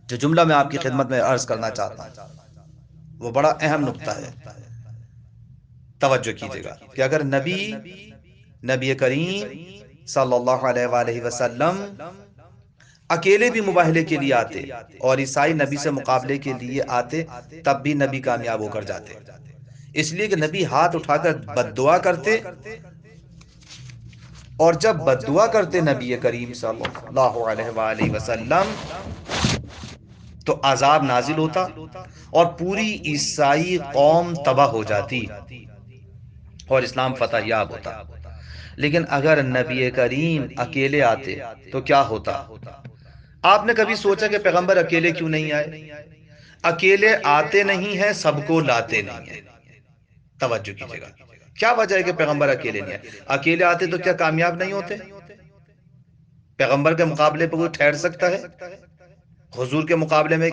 جو جملہ میں آپ کی خدمت میں عرض کرنا چاہتا ہوں وہ بڑا اہم نقطہ ہے، توجہ کیجئے گا، کہ اگر نبی کریم صلی اللہ علیہ وآلہ وسلم اکیلے بھی مباہلے کے لیے آتے اور عیسائی نبی سے مقابلے کے لیے آتے، تب بھی نبی کامیاب ہو کر جاتے، اس لیے کہ نبی ہاتھ اٹھا کر بد دعا کرتے، اور جب بد دعا کرتے نبی کریم صلی اللہ علیہ وآلہ وسلم تو عذاب نازل ہوتا اور پوری عیسائی قوم تباہ ہو جاتی اور اسلام فتح یاب ہوتا۔ لیکن اگر نبی کریم اکیلے آتے تو کیا ہوتا؟ آپ نے کبھی سوچا کہ پیغمبر اکیلے کیوں نہیں آئے؟ اکیلے آتے نہیں ہیں، سب کو لاتے نہیں ہیں۔ توجہ کیجئے گا، کیا وجہ ہے کہ پیغمبر اکیلے نہیں آئے؟ اکیلے آتے تو کیا کامیاب نہیں ہوتے؟ پیغمبر کے مقابلے پہ کوئی ٹھہر سکتا ہے؟ حضور کے مقابلے میں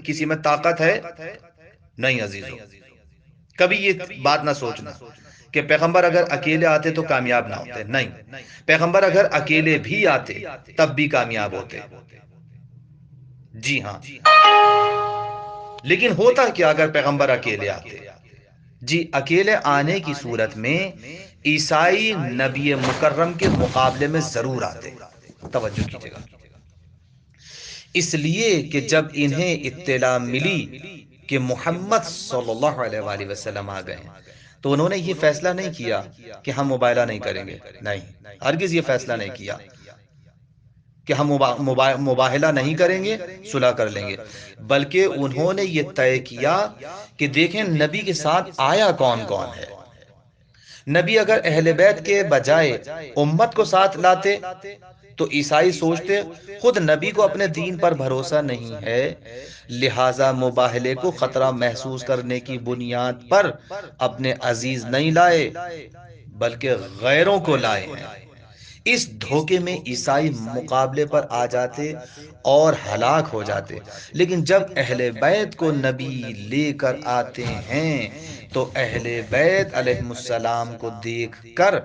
کسی میں طاقت ہے؟ نہیں عزیزو، کبھی یہ بات نہ سوچنا کہ پیغمبر اگر اکیلے آتے تو کامیاب نہ ہوتے، نہیں، پیغمبر اگر اکیلے بھی آتے تب بھی کامیاب ہوتے۔ جی ہاں، لیکن ہوتا کیا اگر پیغمبر اکیلے آتے؟ جی، اکیلے آنے کی صورت میں عیسائی نبی مکرم کے مقابلے میں ضرور آتے۔ توجہ کیجئے گا، اس لیے کہ جب انہیں اطلاع ملی کہ محمد صلی اللہ علیہ وآلہ وسلم آ گئے تو انہوں نے یہ فیصلہ نہیں کیا کہ ہم مباہلہ نہیں کریں گے، نہیں، ہرگز یہ فیصلہ نہیں کیا کہ ہم مباہلہ نہیں کریں گے، صلح کر لیں گے، بلکہ انہوں نے یہ طے کیا کہ دیکھیں نبی کے ساتھ آیا کون کون ہے۔ نبی اگر اہل بیت کے بجائے امت کو ساتھ لاتے تو عیسائی سوچتے خود نبی کو اپنے دین پر بھروسہ نہیں ہے، لہٰذا مباہلے کو خطرہ محسوس کرنے کی بنیاد پر اپنے عزیز نہیں لائے بلکہ غیروں کو لائے ہیں۔ اس دھوکے میں عیسائی مقابلے پر آ جاتے اور ہلاک ہو جاتے، لیکن جب اہل بیت کو نبی لے کر آتے ہیں تو اہل بیت علیہ السلام کو دیکھ کر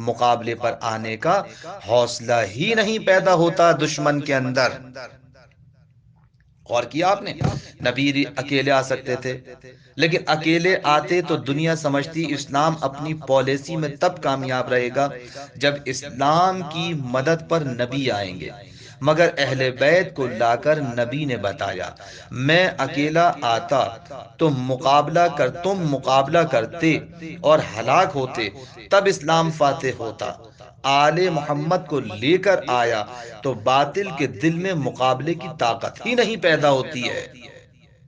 مقابلے پر آنے کا حوصلہ ہی نہیں پیدا ہوتا دشمن کے اندر۔ غور کیا آپ نے؟ نبی اکیلے آ سکتے تھے، لیکن اکیلے آتے تو دنیا سمجھتی اسلام اپنی پالیسی میں تب کامیاب رہے گا جب اسلام کی مدد پر نبی آئیں گے، مگر اہل بیت کو لا کر نبی نے بتایا میں اکیلا آتا تو تم مقابلہ کرتے اور ہلاک ہوتے، تب اسلام فاتح ہوتا۔ آل محمد کو لے کر آیا تو باطل کے دل میں مقابلے کی طاقت ہی نہیں پیدا ہوتی ہے۔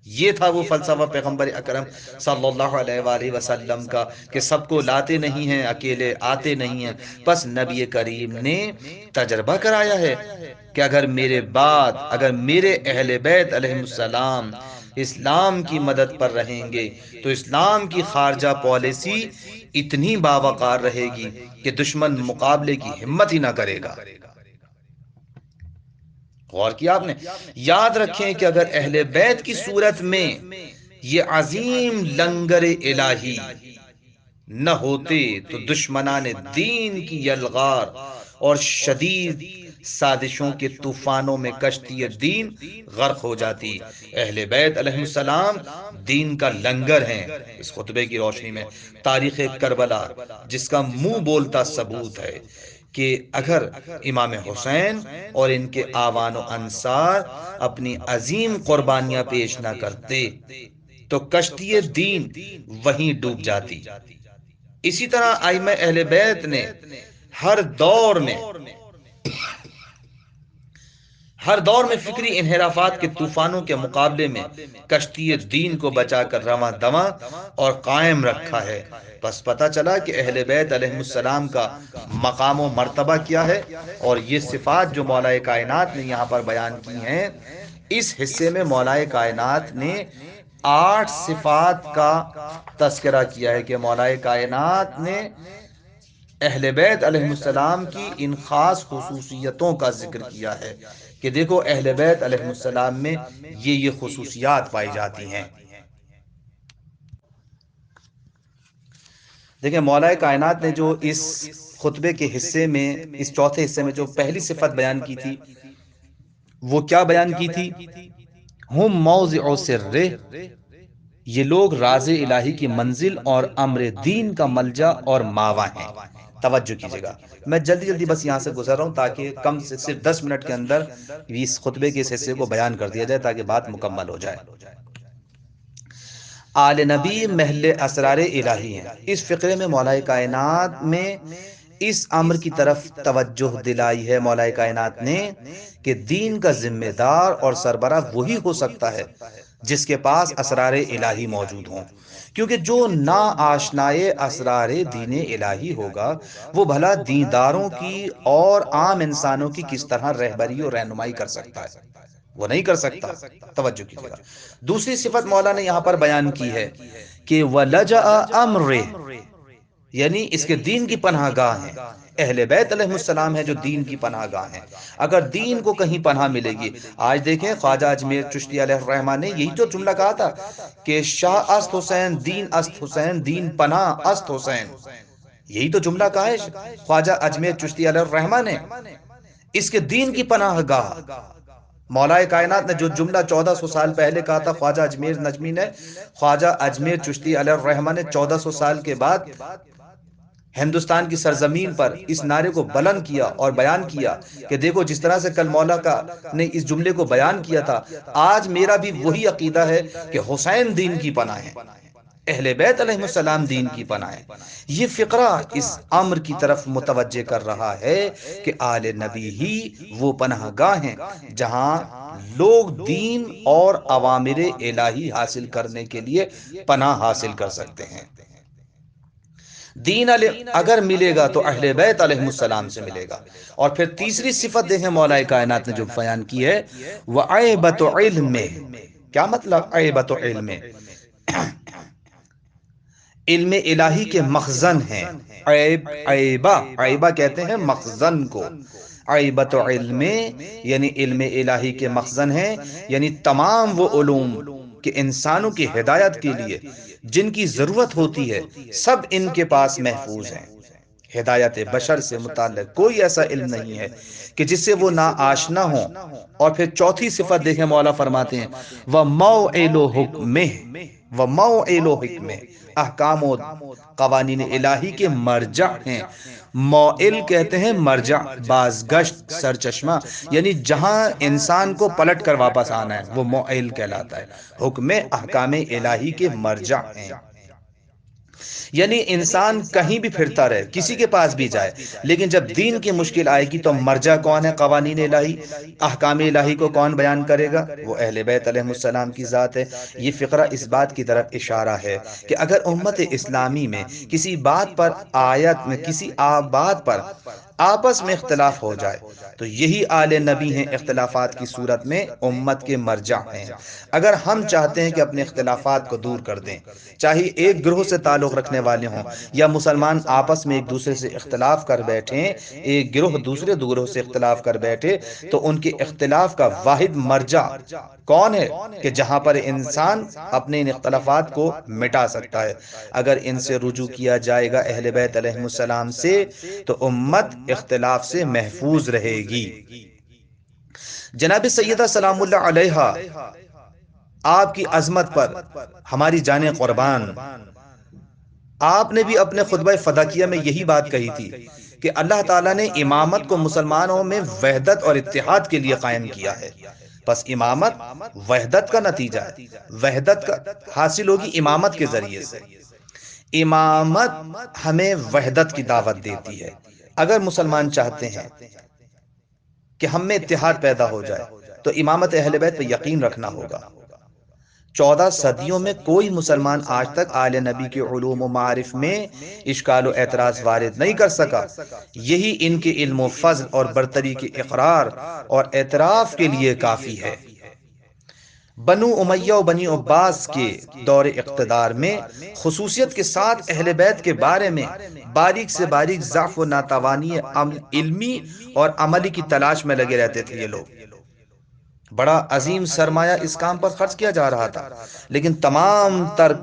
یہ تھا وہ فلسفہ پیغمبر اکرم صلی اللہ علیہ وآلہ وسلم کا کہ سب کو لاتے نہیں ہیں، اکیلے آتے نہیں ہیں، بس نبی کریم نے تجربہ کرایا ہے کہ اگر میرے بعد، اگر میرے اہل بیت علیہ السلام اسلام کی مدد پر رہیں گے تو اسلام کی خارجہ پالیسی اتنی باوقار رہے گی کہ دشمن مقابلے کی ہمت ہی نہ کرے گا۔ غور کیا آپ نے؟ یاد رکھیں کہ اگر اہل بیت کی صورت میں یہ عظیم لنگر الہی نہ ہوتے تو دشمنان دین کی یلغار اور شدید سازشوں کے طوفانوں میں کشتی دین غرق ہو جاتی۔ اہل بیت علیہ السلام دین کا لنگر ہیں۔ اس خطبے کی روشنی میں تاریخ کربلا جس کا منہ بولتا ثبوت ہے کہ اگر امام حسین اور ان کے آوان و انصار اپنی عظیم قربانیاں پیش نہ کرتے تو کشتی دین وہیں ڈوب جاتی۔ اسی طرح ائمہ اہل بیت نے ہر دور میں فکری انحرافات کے طوفانوں کے مقابلے میں کشتی دین کو بچا کر رواں دواں اور قائم رکھا ہے۔ بس پتہ چلا کہ اہل بیت علیہ السلام کا مقام و مرتبہ کیا ہے، اور یہ صفات جو مولا کائنات نے یہاں پر بیان کی ہیں، اس حصے میں مولا کائنات نے 8 صفات کا تذکرہ کیا ہے کہ مولا کائنات نے اہل بیت علیہ السلام کی ان خاص خصوصیتوں کا ذکر کیا ہے کہ دیکھو اہل بیت علیہ السلام میں یہ خصوصیات پائی جاتی ہیں۔ دیکھیں مولا کائنات نے جو اس خطبے کے حصے میں، اس چوتھے حصے میں جو پہلی صفت بیان کی تھی وہ کیا بیان کی تھی؟ ہم موضع سر، یہ لوگ راز الہی کی منزل اور امر دین کا ملجا اور ماوا ہیں۔ توجہ کیجئے گا، میں جلدی بس یہاں سے گزر رہا ہوں تاکہ کم سے صرف 10 منٹ کے اندر اس خطبے کے اس حصے کو بیان کر دیا جائے تاکہ بات مکمل ہو جائے۔ آل نبی محل اسرار الہی ہیں۔ اس فقرے میں مولا کائنات میں اس امر کی طرف توجہ دلائی ہے مولا کائنات نے کہ دین کا ذمہ دار اور سربراہ وہی ہو سکتا ہے جس کے پاس اسرار الہی موجود ہوں، کیونکہ جو نا آشنائے اسرار دین الہی ہوگا وہ بھلا دینداروں کی اور عام انسانوں کی کس طرح رہبری اور رہنمائی کر سکتا ہے؟ وہ نہیں کر سکتا۔ توجہ کیجیے گا، دوسری صفت مولا نے یہاں پر بیان کی ہے کہ وَلَجَأَ أَمْرِهِ، یعنی اس کے دین کی پناہ گاہ ہیں۔ اہل بیت علیہ السلام ہے جو دین کی پناہ گاہ ہیں۔ اگر دین کو کہیں پناہ ملے گی، آج دیکھیں خواجہ اجمیر چشتی علیہ الرحمن نے یہی تو جملہ کہا تھا کہ شاہ است حسین، دین است حسین، دین پناہ است حسین، یہی تو جملہ کہا ہے خواجہ اجمیر چشتی علیہ الرحمن نے، اس کے دین کی پناہ گاہ۔ مولا کائنات نے جو جملہ 1400 سال پہلے کہا تھا خواجہ اجمیر نجمی نے، خواجہ اجمیر چشتی علیہ الرحمن نے 1400 سال کے بعد ہندوستان کی سرزمین پر اس نعرے کو بلند کیا اور بیان کیا کہ دیکھو جس طرح سے کل مولا نے اس جملے کو بیان کیا تھا، آج میرا بھی وہی عقیدہ ہے کہ حسین دین کی پناہ ہے، اہل بیت علیہ السلام دین کی پناہ ہے۔ یہ فقرہ اس امر کی طرف متوجہ کر رہا ہے کہ آل نبی ہی وہ پناہ گاہ ہیں جہاں لوگ دین اور اوامر الہی حاصل کرنے کے لیے پناہ حاصل کر سکتے ہیں۔ دین اگر ملے گا تو اہل بیت علیہ السلام سے ملے گا۔ اور پھر تیسری صفت دیکھیں مولا کائنات نے جو بیان کی ہے، وَعَيْبَةُ عِلْمِ، کیا مطلب عیبت علم؟ علم الہی کے مخزن ہیں۔ عیبہ کہتے ہیں مخزن کو، عیبت علم یعنی علم الہی کے مخزن ہیں، یعنی تمام وہ علوم کہ انسانوں کی ہدایت کے لیے جن کی ضرورت ہوتی ہے سب ان کے پاس محفوظ ہیں۔ ہدایت بشر سے متعلق کوئی ایسا علم نہیں ہے کہ جس سے وہ نا آشنا ہوں۔ اور پھر چوتھی صفت دیکھیں مولا فرماتے ہیں وَمَوْعِلُ حُکْمِهِ، وَمَوْعِلُ حِکْمِهِ، احکام و قوانین الہی کے مرجع ہیں۔ موئل کہتے ہیں مرجع، بازگشت، سرچشمہ، یعنی جہاں انسان کو پلٹ کر واپس آنا ہے وہ موئل کہلاتا ہے۔ حکم احکام الہی کے مرجع ہیں۔ یعنی انسان کہیں بھی پھرتا رہے، کسی کے پاس بھی جائے، لیکن جب دین کی مشکل آئے گی تو مرجع کون ہے؟ قوانین الہی، احکام الہی کو کون بیان کرے گا؟ وہ اہل بیت علیہ السلام کی ذات ہے۔ یہ فقرہ اس بات کی طرف اشارہ ہے کہ اگر امت اسلامی میں کسی بات پر، آیت میں کسی بات پر آپس میں اختلاف ہو جائے تو یہی آل نبی ہیں، اختلافات کی صورت میں امت کے مرجع ہیں۔ اگر ہم چاہتے ہیں کہ اپنے اختلافات کو دور کر دیں، چاہے ایک گروہ سے تعلق رکھنے والے ہوں یا مسلمان آپس میں ایک دوسرے سے اختلاف کر بیٹھیں، ایک گروہ دوسرے گروہ سے اختلاف کر بیٹھے، تو ان کے اختلاف کا واحد مرجع کون ہے کہ جہاں پر انسان اپنے ان اختلافات کو مٹا سکتا ہے؟ اگر ان سے رجوع کیا جائے گا اہل بیت علیہ السلام سے تو امت اختلاف سے محفوظ رہے گی۔ جناب سیدہ سلام اللہ علیہا، آپ کی عظمت پر ہماری جانیں قربان، آپ نے بھی اپنے خطبہ فداکیہ میں یہی بات کہی تھی کہ اللہ تعالیٰ نے امامت کو مسلمانوں میں وحدت اور اتحاد کے لیے قائم کیا ہے۔ بس امامت وحدت کا نتیجہ ہے، وحدت کا حاصل ہوگی امامت کے ذریعے سے۔ امامت ہمیں وحدت کی دعوت دیتی ہے۔ اگر مسلمان چاہتے ہیں کہ ہم میں اتحاد پیدا ہو جائے تو امامت اہل بیت پہ یقین رکھنا ہوگا۔ 14 صدیوں میں کوئی مسلمان آج تک آل نبی کے علوم و معارف میں اشکال و اعتراض وارد نہیں کر سکا۔ یہی ان کے علم و فضل اور برتری کے اقرار اور اعتراف کے لیے کافی ہے۔ بنو امیہ و بنی عباس کے دور اقتدار میں خصوصیت کے ساتھ اہل بیت کے بارے میں باریک سے باریک ضعف و ناتوانی علمی اور عملی کی تلاش میں لگے رہتے تھے۔ یہ لوگ بڑا عظیم سرمایہ اس کام پر خرچ کیا جا رہا تھا، لیکن تمام تر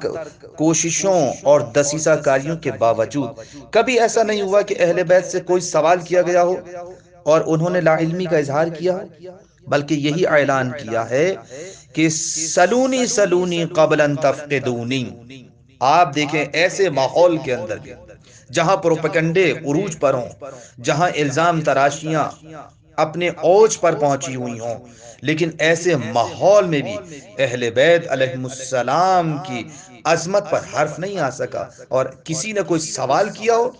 کوششوں اور دسیسہ کاریوں کے باوجود کبھی ایسا نہیں ہوا کہ اہل بیت سے کوئی سوال کیا گیا ہو اور انہوں نے لا علمی کا اظہار کیا ہو، بلکہ یہی اعلان کیا ہے کہ سلونی سلونی قبل ان تفقدونی۔ آپ دیکھیں ایسے ماحول کے اندر بھی جہاں پروپیگنڈے عروج پر ہوں، جہاں الزام تراشیاں اپنے اوج پر پہنچی ہوئی ہوں، لیکن ایسے ماحول میں بھی اہل بیت علیہ السلام کی عظمت پر حرف نہیں آ سکا اور کسی نے کوئی سوال کیا ہو۔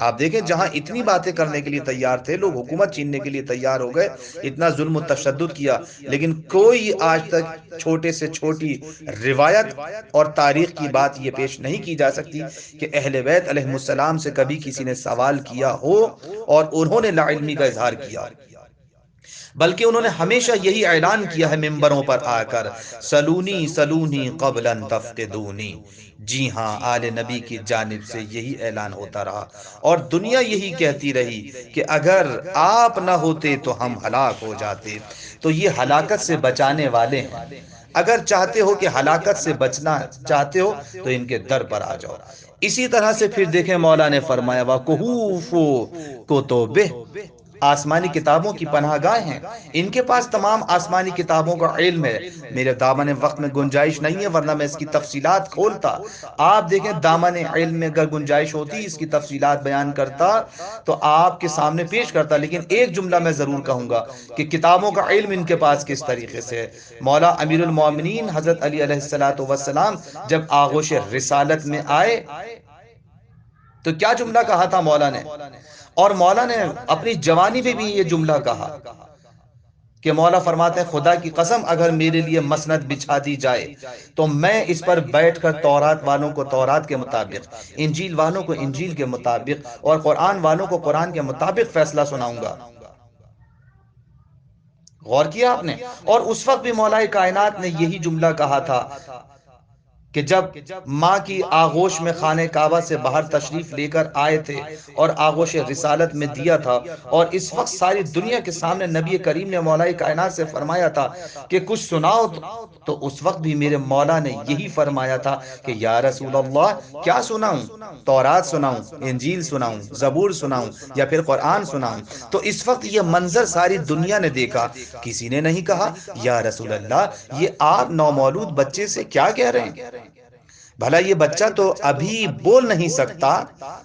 آپ دیکھیں جہاں اتنی باتیں کرنے کے لیے تیار تھے، لوگ حکومت چھیننے کے لیے تیار ہو گئے، اتنا ظلم و تشدد کیا، لیکن کوئی آج تک چھوٹے سے چھوٹی روایت اور تاریخ کی بات یہ پیش نہیں کی جا سکتی کہ اہل بیت علیہ السلام سے کبھی کسی نے سوال کیا ہو اور انہوں نے لا علمی کا اظہار کیا، بلکہ انہوں نے ہمیشہ یہی اعلان کیا ہے ممبروں پر آ کر، سلونی سلونی قبل ان تفقدونی۔ جی ہاں، آل نبی کی جانب سے یہی اعلان ہوتا رہا اور دنیا یہی کہتی رہی کہ اگر آپ نہ ہوتے تو ہم ہلاک ہو جاتے۔ تو یہ ہلاکت سے بچانے والے ہیں۔ اگر چاہتے ہو کہ ہلاکت سے بچنا چاہتے ہو تو ان کے در پر آ جاؤ۔ اسی طرح سے پھر دیکھیں مولا نے فرمایا وَقُحُوفُ كُتُبِهِ، آسمانی کتابوں کی پناہ گاہ ہیں، ان کے پاس تمام آسمانی کتابوں کا علم ہے۔ میرے دامن وقت میں گنجائش نہیں ہے ورنہ میں اس کی تفصیلات کھولتا۔ آپ دیکھیں دامن علم میں اگر گنجائش ہوتی اس کی تفصیلات بیان کرتا تو آپ کے سامنے پیش کرتا، لیکن ایک جملہ میں ضرور کہوں گا کہ کتابوں کا علم ان کے پاس کس طریقے سے ہے۔ مولا امیر المومنین حضرت علی علیہ السلام جب آغوش رسالت میں آئے تو کیا جملہ کہا تھا مولا نے؟ اور مولا نے اپنی جوانی میں بھی یہ جملہ کہا کہ مولا فرماتے ہیں خدا کی قسم اگر میرے لیے مسند بچھا دی جائے تو میں اس پر بیٹھ کر تورات والوں کو تورات کے مطابق، انجیل والوں کو انجیل کے مطابق اور قرآن والوں کو قرآن کے مطابق فیصلہ سناؤں گا۔ غور کیا آپ نے؟ اور اس وقت بھی مولا کائنات نے یہی جملہ کہا تھا کہ جب ماں کی آغوش میں خانہ کعبہ سے باہر تشریف لے کر آئے تھے اور آغوش رسالت میں دیا تھا، اور اس وقت ساری دنیا کے سامنے نبی کریم نے مولا کائنات سے فرمایا تھا کہ کچھ سناؤ، تو اس وقت بھی میرے مولا نے یہی فرمایا تھا کہ یا رسول اللہ کیا سناؤں؟ تورات سناؤں، انجیل سناؤں، زبور سناؤں یا پھر قرآن سناؤں؟ تو اس وقت یہ منظر ساری دنیا نے دیکھا، کسی نے نہیں کہا یا رسول اللہ یہ آپ نومولود بچے سے کیا کہہ رہے ہیں؟ بھلا یہ بچہ تو ابھی بول نہیں سکتا،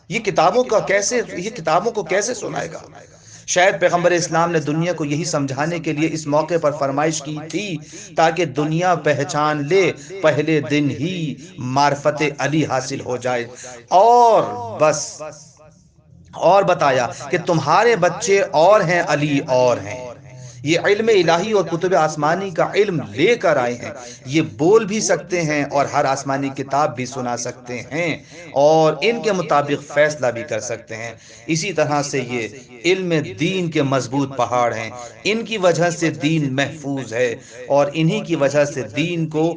یہ کتابوں کو کیسے سنائے گا؟ شاید پیغمبر اسلام نے دنیا کو یہی سمجھانے کے لیے اس موقع پر فرمائش کی تھی تاکہ دنیا پہچان لے پہلے دن ہی معرفت علی حاصل ہو جائے، اور بس اور بتایا کہ تمہارے بچے اور ہیں، علی اور ہیں۔ یہ علم الہی اور کتب آسمانی کا علم لے کر آئے ہیں، یہ بول بھی سکتے ہیں اور ہر آسمانی کتاب بھی سنا سکتے ہیں اور ان کے مطابق فیصلہ بھی کر سکتے ہیں۔ اسی طرح سے یہ علم دین کے مضبوط پہاڑ ہیں، ان کی وجہ سے دین محفوظ ہے اور انہی کی وجہ سے دین کو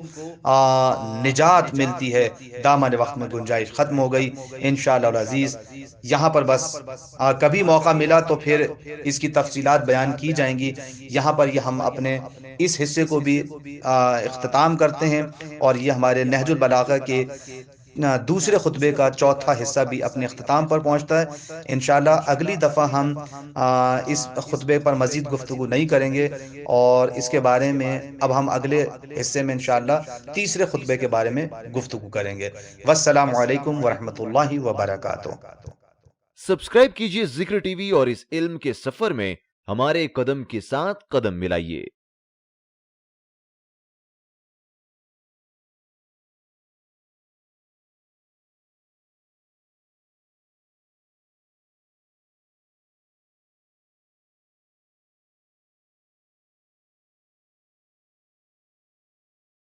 نجات ملتی ہے۔ دامن وقت میں گنجائش ختم ہو گئی، انشاءاللہ العزیز یہاں پر بس کبھی موقع ملا تو پھر اس کی تفصیلات بیان کی جائیں گی۔ یہاں پر یہ ہم اپنے اس حصے کو بھی اختتام کرتے ہیں، اور یہ ہمارے نہج البلاغہ کے دوسرے خطبے کا چوتھا حصہ بھی اپنے اختتام پر پہنچتا ہے۔ انشاءاللہ اگلی دفعہ ہم اس خطبے پر مزید گفتگو نہیں کریں گے، اور اس کے بارے میں اب ہم اگلے حصے میں انشاءاللہ تیسرے خطبے کے بارے میں گفتگو کریں گے۔ والسلام علیکم ورحمۃ اللہ وبرکاتہ۔ سبسکرائب کیجئے ذکر ٹی وی اور اس علم کے سفر میں ہمارے قدم کے ساتھ قدم ملائیے۔